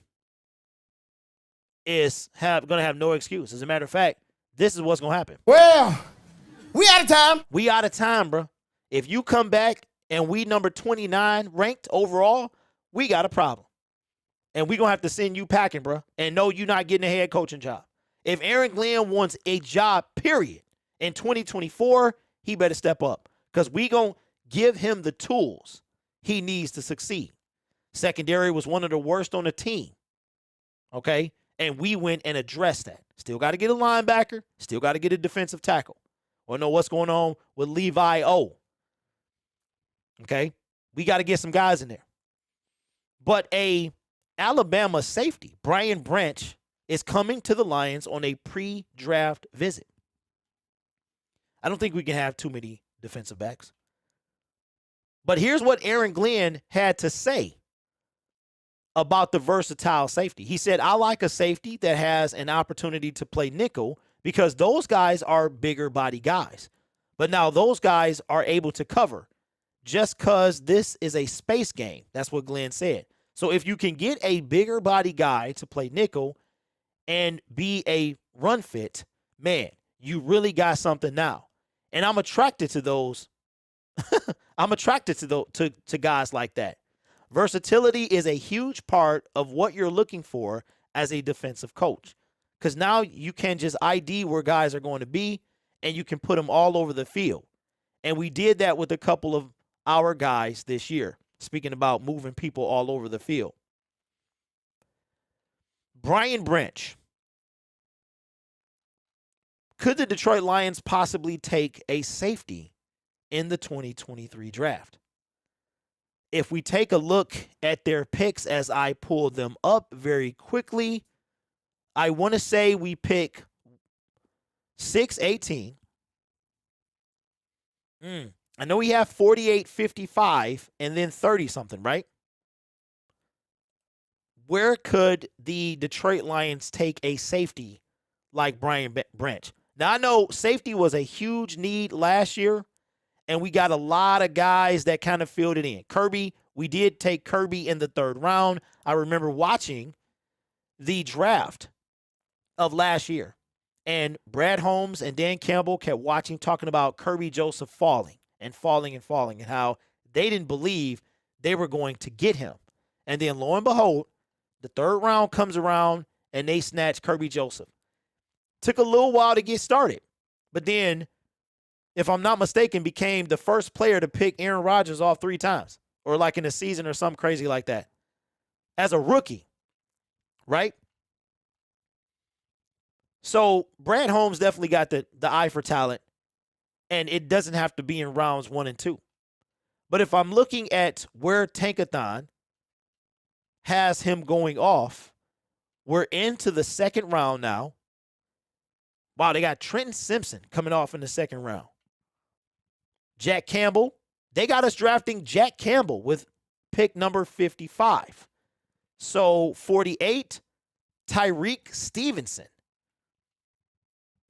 Speaker 2: is going to have no excuse. As a matter of fact, this is what's going to happen.
Speaker 3: Well, we out of time.
Speaker 2: We out of time, bro. If you come back and we number 29 ranked overall, we got a problem. And we're going to have to send you packing, bro. And no, you're not getting a head coaching job. If Aaron Glenn wants a job, period, in 2024, he better step up. Because we going to give him the tools he needs to succeed. Secondary was one of the worst on the team. Okay? And we went and addressed that. Still got to get a linebacker. Still got to get a defensive tackle. Want to know what's going on with Levi O. Okay? We got to get some guys in there. But a Alabama safety, Brian Branch, is coming to the Lions on a pre-draft visit. I don't think we can have too many defensive backs. But here's what Aaron Glenn had to say about the versatile safety. He said, I like a safety that has an opportunity to play nickel because those guys are bigger body guys. But now those guys are able to cover just because this is a space game. That's what Glenn said. So if you can get a bigger body guy to play nickel and be a run fit, man, you really got something now. And I'm attracted to those. I'm attracted to guys like that. Versatility is a huge part of what you're looking for as a defensive coach, because now you can just ID where guys are going to be and you can put them all over the field. And we did that with a couple of our guys this year, speaking about moving people all over the field. Brian Branch. Could the Detroit Lions possibly take a safety in the 2023 draft? If we take a look at their picks as I pull them up very quickly, I want to say we pick 6-18. I know we have 48-55 and then 30-something, right? Where could the Detroit Lions take a safety like Brian Branch? Now, I know safety was a huge need last year, and we got a lot of guys that kind of filled it in. Kirby, we did take Kirby in the 3rd round. I remember watching the draft of last year, and Brad Holmes and Dan Campbell kept talking about Kirby Joseph falling and how they didn't believe they were going to get him. And then lo and behold, the 3rd round comes around, and they snatch Kirby Joseph. Took a little while to get started, but then, if I'm not mistaken, became the first player to pick Aaron Rodgers off 3 times, or like in a season or something crazy like that, as a rookie, right? So Brad Holmes definitely got the eye for talent, and it doesn't have to be in rounds 1 and 2. But if I'm looking at where Tankathon has him going off, we're into the 2nd round now. Wow, they got Trenton Simpson coming off in the 2nd round. Jack Campbell, they got us drafting Jack Campbell with pick number 55. So 48, Tyreek Stevenson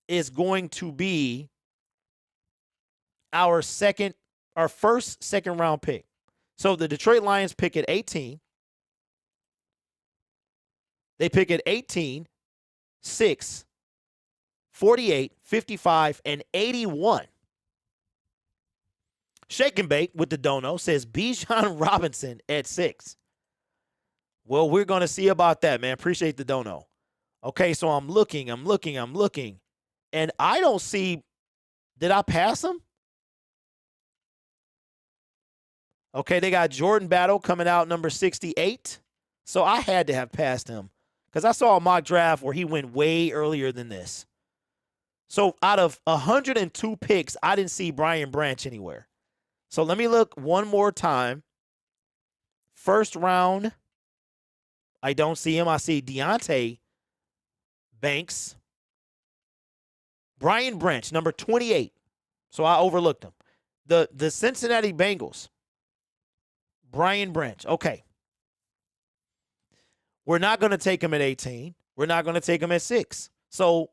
Speaker 2: is going to be our first 2nd round pick. So the Detroit Lions pick at 18. They pick at 18, 6, 48, 55, and 81. Shake and Bake with the dono says Bijan Robinson at 6. Well, we're going to see about that, man. Appreciate the dono. Okay, so I'm looking, and I don't see, did I pass him? Okay, they got Jordan Battle coming out number 68. So I had to have passed him because I saw a mock draft where he went way earlier than this. So out of 102 picks, I didn't see Brian Branch anywhere. So let me look one more time. 1st round, I don't see him. I see Deontay Banks. Brian Branch, number 28. So I overlooked him. The Cincinnati Bengals. Brian Branch. Okay. We're not going to take him at 18. We're not going to take him at 6. So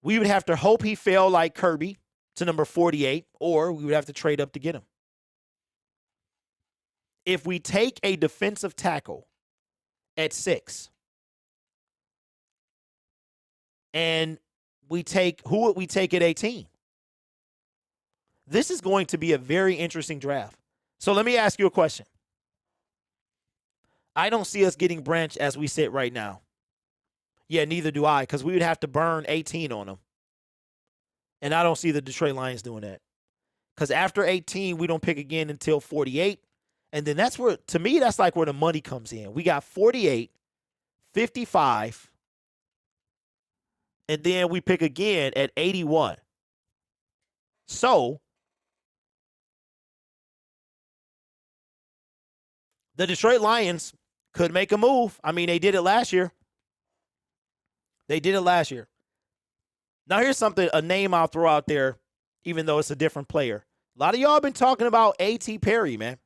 Speaker 2: we would have to hope he fell like Kirby to number 48, or we would have to trade up to get him. If we take a defensive tackle at 6, and who would we take at 18? This is going to be a very interesting draft. So let me ask you a question. I don't see us getting Branch as we sit right now. Yeah, neither do I, because we would have to burn 18 on him. And I don't see the Detroit Lions doing that. Because after 18, we don't pick again until 48. And then that's where, to me, that's like where the money comes in. We got 48, 55, and then we pick again at 81. So the Detroit Lions Could make a move. I mean, they did it last year. Now, here's something, a name I'll throw out there, even though it's a different player. A lot of y'all been talking about A.T. Perry, man.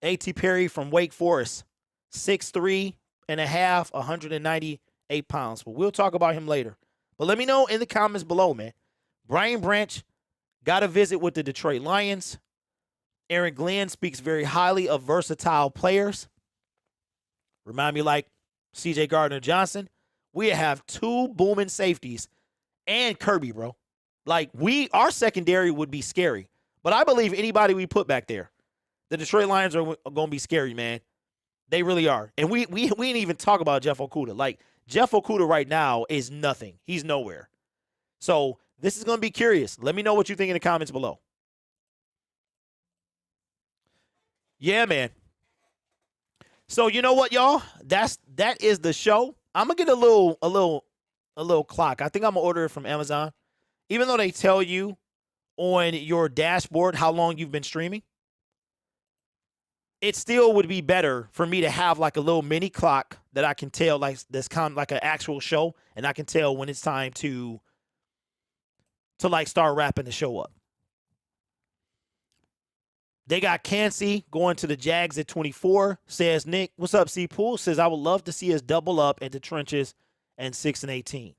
Speaker 2: A.T. Perry from Wake Forest, 6'3 and a half, 198 pounds. But we'll talk about him later. But let me know in the comments below, man. Brian Branch got a visit with the Detroit Lions. Aaron Glenn speaks very highly of versatile players. Remind me like C.J. Gardner-Johnson. We have two booming safeties and Kirby, bro. Like, our secondary would be scary. But I believe anybody we put back there, the Detroit Lions are going to be scary, man. They really are. And we didn't even talk about Jeff Okudah. Like, Jeff Okudah right now is nothing. He's nowhere. So this is going to be curious. Let me know what you think in the comments below. Yeah, man. So you know what, y'all? That is the show. I'm gonna get a little clock. I think I'm gonna order it from Amazon. Even though they tell you on your dashboard how long you've been streaming, it still would be better for me to have like a little mini clock that I can tell, like that's kind of like an actual show, and I can tell when it's time to like start wrapping the show up. They got Cansey going to the Jags at 24, says Nick. What's up, C-Pool? Says, I would love to see us double up at the trenches and 6-18.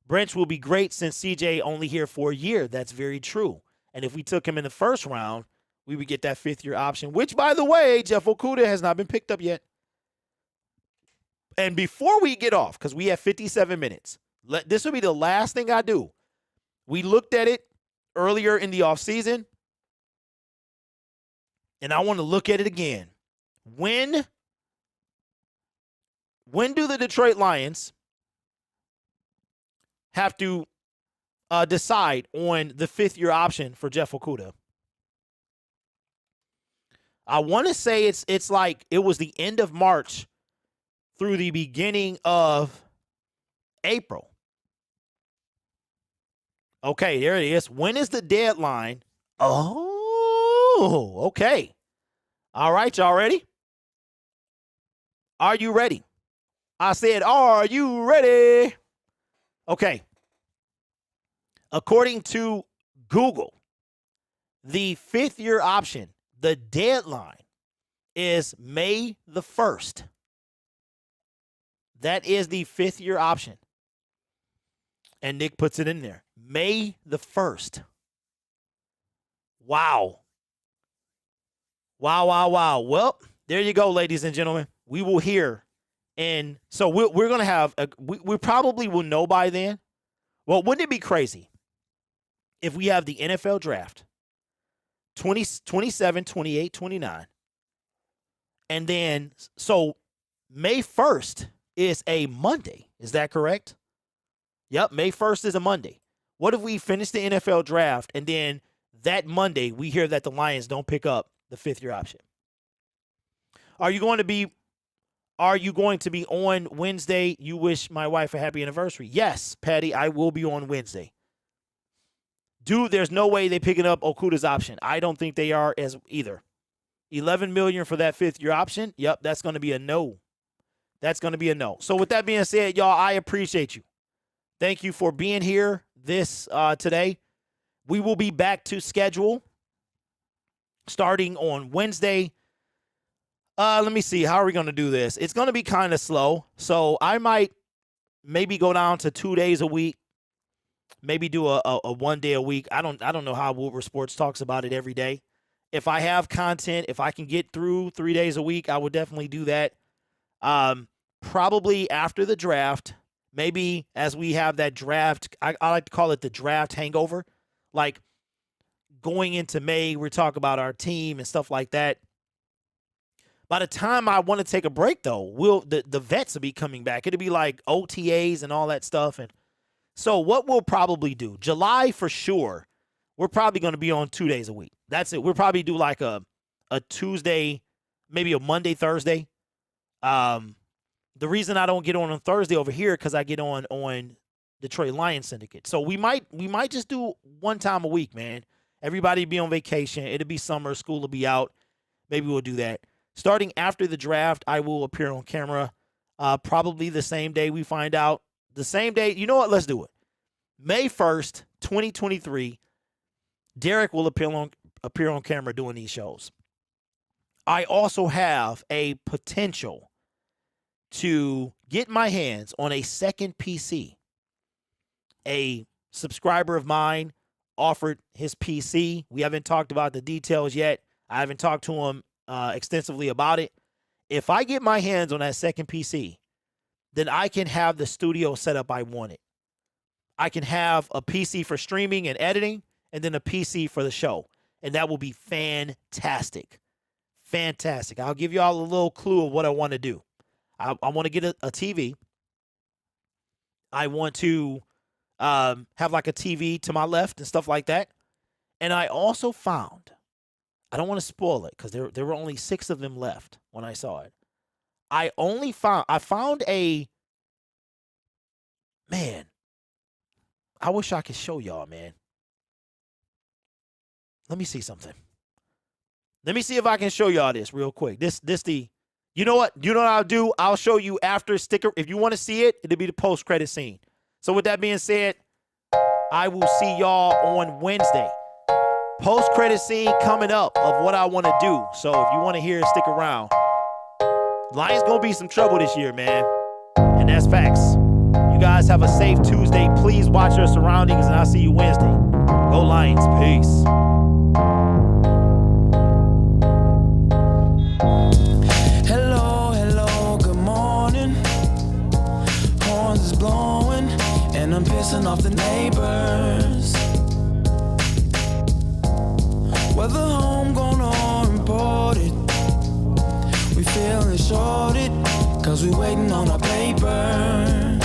Speaker 2: Branch will be great since CJ only here for a year. That's very true. And if we took him in the first round, we would get that fifth-year option, which, by the way, Jeff Okudah has not been picked up yet. And before we get off, because we have 57 minutes, this will be the last thing I do. We looked at it earlier in the offseason. And I want to look at it again. When do the Detroit Lions have to decide on the fifth-year option for Jeff Okudah? I want to say it's like it was the end of March through the beginning of April. Okay, there it is. When is the deadline? Oh, okay. All right, y'all ready? Are you ready? I said, are you ready? Okay. According to Google, the fifth-year option, the deadline is May the 1st. That is the fifth-year option. And Nick puts it in there. May the 1st. Wow. Wow. Well, there you go, ladies and gentlemen. We will hear. And so we're going to have, we probably will know by then. Well, wouldn't it be crazy if we have the NFL draft 27, 28, 29. And then, so May 1st is a Monday. Is that correct? Yep, May 1st is a Monday. What if we finish the NFL draft and then that Monday we hear that the Lions don't pick up the fifth-year option? Are you going to be on Wednesday? You wish my wife a happy anniversary. Yes, Patty, I will be on Wednesday. Dude, there's no way they're picking up Okudah's option. I don't think they are as either. $11 million for that fifth-year option. Yep, that's going to be a no. That's going to be a no. So with that being said, y'all, I appreciate you. Thank you for being here today. We will be back to schedule starting on Wednesday. Let me see. How are we going to do this? It's going to be kind of slow. So I might maybe go down to 2 days a week. Maybe do a 1 day a week. I don't know how Wilbur Sports talks about it every day. If I have content, if I can get through 3 days a week, I would definitely do that. Probably after the draft, maybe as we have that draft, I like to call it the draft hangover. Like going into May, we're talking about our team and stuff like that. By the time I want to take a break, though, the vets will be coming back. It'll be like OTAs and all that stuff. And so what we'll probably do, July for sure, we're probably going to be on 2 days a week. That's it. We'll probably do like a Tuesday, maybe a Monday, Thursday. The reason I don't get on Thursday over here because I get on Detroit Lions Syndicate. So we might just do 1 time a week, man. Everybody be on vacation. It'll be summer. School will be out. Maybe we'll do that. Starting after the draft, I will appear on camera probably the same day we find out. The same day. You know what? Let's do it. May 1st, 2023, Derek will appear on camera doing these shows. I also have a potential to get my hands on a second PC. A subscriber of mine offered his PC. We haven't talked about the details yet. I haven't talked to him extensively about it. If I get my hands on that second PC, then I can have the studio setup I wanted. I can have a PC for streaming and editing, and then a PC for the show. And that will be fantastic. Fantastic. I'll give you all a little clue of what I want to do. I want to get a TV. I want to have like a TV to my left and stuff like that. And I also found, I don't want to spoil it because there were only 6 of them left when I saw it. I found a, man, I wish I could show y'all, man. Let me see something. Let me see if I can show y'all this real quick. You know what? You know what I'll do? I'll show you after sticker. If you want to see it, it'll be the post-credit scene. So with that being said, I will see y'all on Wednesday. Post-credit scene coming up of what I want to do. So if you want to hear it, stick around. Lions going to be some trouble this year, man. And that's facts. You guys have a safe Tuesday. Please watch your surroundings, and I'll see you Wednesday. Go Lions. Peace.
Speaker 1: Hello, good morning. Horns is blowing, and I'm pissing off the neighbors. Whether homegrown or imported, we feeling shorted, cause we waiting on our paper.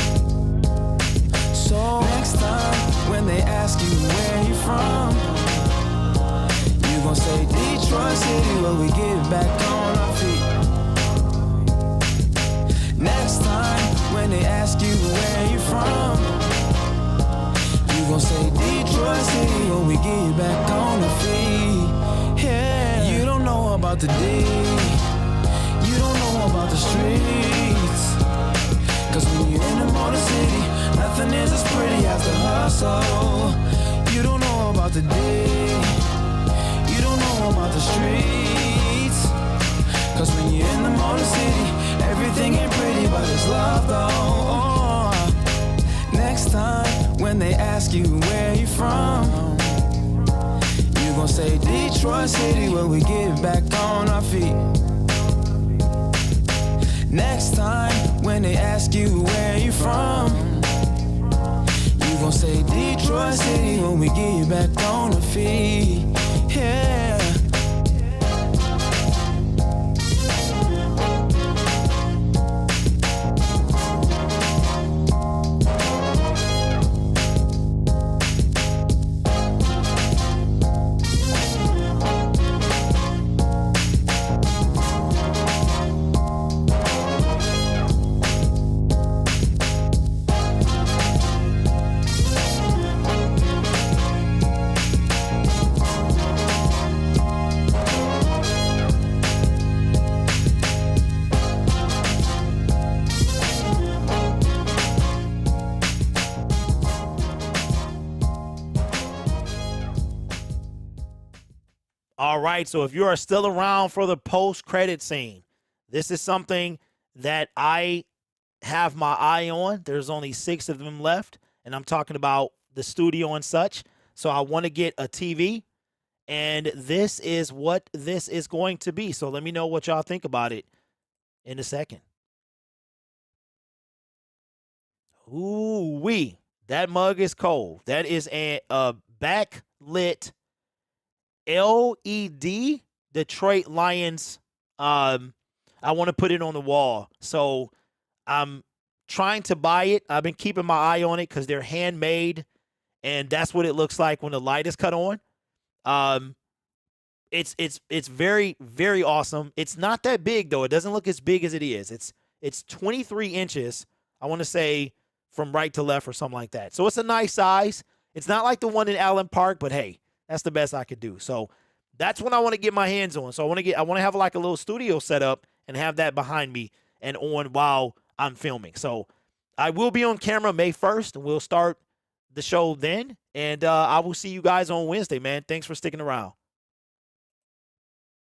Speaker 1: So next time, when they ask you where you from, you gon' say Detroit City, where we get back on our feet. Next time, when they ask you where you from, you gon' say Detroit City, where we get back on our feet. Yeah, you don't know about the D, you don't know about the streets. Cause when you're in the Motor City, nothing is as pretty as the hustle. You don't know about the D, you don't know about the streets. Cause when you're in the Motor City, everything ain't pretty, but it's love though. Next time, when they ask you where you from, you gon' say Detroit City, where we get back on our feet. Next time, when they ask you where you from, you gon' say Detroit City, when we get back on our feet. Yeah.
Speaker 2: All right, so if you are still around for the post-credit scene, this is something that I have my eye on. There's only 6 of them left, and I'm talking about the studio and such. So I want to get a TV, and this is what this is going to be. So let me know what y'all think about it in a second. Ooh-wee. That mug is cold. That is a backlit LED Detroit Lions. I want to put it on the wall. So I'm trying to buy it. I've been keeping my eye on it because they're handmade, and that's what it looks like when the light is cut on. It's very, very awesome. It's not that big though. It doesn't look as big as it is. It's 23 inches. I want to say from right to left or something like that. So it's a nice size. It's not like the one in Allen Park, but hey, that's the best I could do. So That's when I want to get my hands on. So I want to have like a little studio set up and have that behind me and on while I'm filming. So I will be on camera May 1st, and we'll start the show then. And I will see you guys on Wednesday, man. Thanks for sticking around.